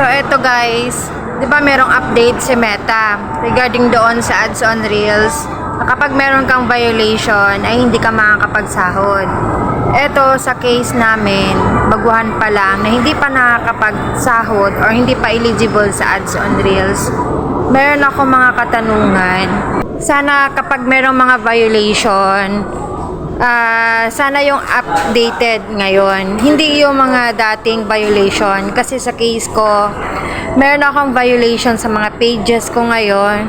eto guys, 'di ba merong update si Meta regarding doon sa ads on Reels na kapag meron kang violation ay hindi ka makakapagsahod. Eto sa case namin, baguhan pa lang na hindi pa nakakapagsahod or hindi pa eligible sa ads on Reels. Meron ako mga katanungan. Sana kapag merong mga violation, sana yung updated ngayon, hindi yung mga dating violation. Kasi sa case ko, meron akong violation sa mga pages ko ngayon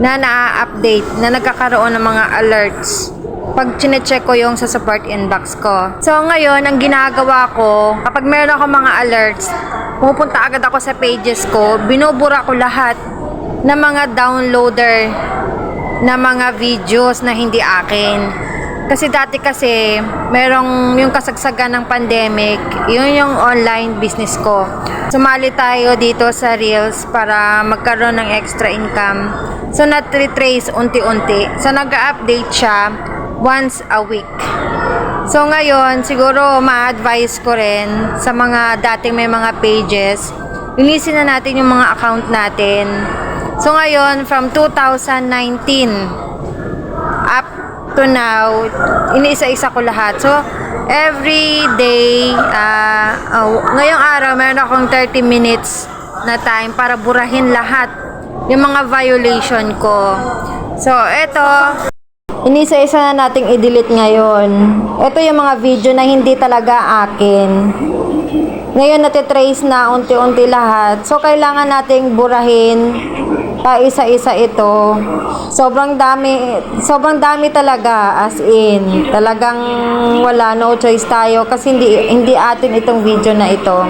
na na-update, na nagkakaroon ng mga alerts pag chinecheck ko yung sa support inbox ko. So ngayon, ang ginagawa ko, kapag meron ako mga alerts, pupunta agad ako sa pages ko, binubura ko lahat ng mga downloader na mga videos na hindi akin. Kasi dati kasi, merong yung kasagsagan ng pandemic, yun yung online business ko. Sumali tayo dito sa Reels para magkaroon ng extra income. So, nat-retrace unti-unti. So, nag-update siya once a week. So, ngayon, siguro ma-advise ko rin sa mga dating may mga pages, linisin na natin yung mga account natin. So, ngayon, from 2019 up to now, iniisa-isa ko lahat. So, every day, ngayong araw, meron akong 30 minutes na time para burahin lahat yung mga violation ko. So, eto, inisa-isa na nating i-delete ngayon. Ito yung mga video na hindi talaga akin. Ngayon, natitrace na unti-unti lahat. So, kailangan nating burahin pa isa-isa ito. Sobrang dami talaga, as in. Talagang wala, no choice tayo kasi hindi atin itong video na ito.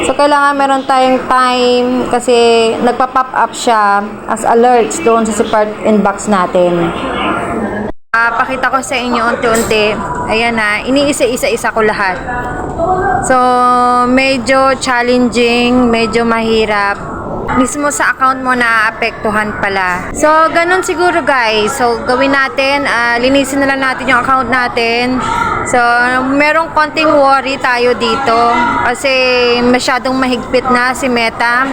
So, kailangan meron tayong time kasi nagpa-pop up siya as alerts doon sa support inbox natin. Pakita ko sa inyo unti-unti. Ayan na, iniisa-isa ko lahat. So, medyo challenging, medyo mahirap. Mismo sa account mo naapektuhan pala. So, ganun siguro guys. So, gawin natin, linisin na lang natin yung account natin. So, merong konting worry tayo dito kasi masyadong mahigpit na si Meta.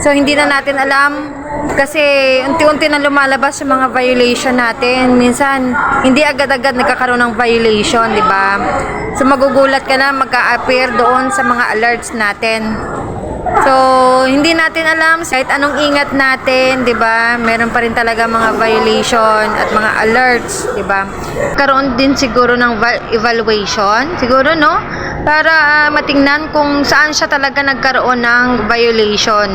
So, hindi na natin alam kasi unti-unti na lumalabas yung mga violation natin. Minsan, hindi agad-agad nagkakaroon ng violation, di ba? So, magugulat ka na magka-appear doon sa mga alerts natin. So, hindi natin alam kahit anong ingat natin, 'di ba? Meron pa rin talaga mga violation at mga alerts, 'di ba? Karoon din siguro ng evaluation, siguro no, para matingnan kung saan siya talaga nagkaroon ng violation.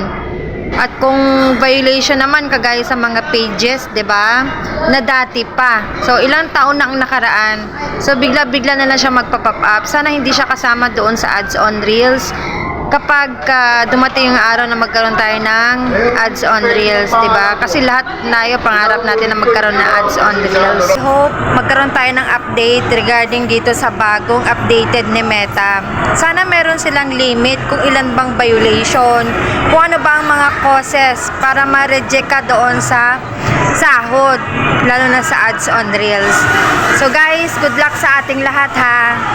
At kung violation naman kagaya sa mga pages, 'di ba? Na dati pa. So, ilang taon na ang nakaraan. So, bigla-bigla na lang siya magpa-pop up. Sana hindi siya kasama doon sa ads on Reels. Kapag dumating yung araw na magkaroon tayo ng ads on Reels, diba? Kasi lahat tayo pangarap natin na magkaroon ng ads on Reels. I hope magkaroon tayo ng update regarding dito sa bagong updated ni Meta. Sana meron silang limit kung ilan bang violation, kung ano ba ang mga causes para ma-reject ka doon sa sahod, lalo na sa ads on Reels. So guys, good luck sa ating lahat ha!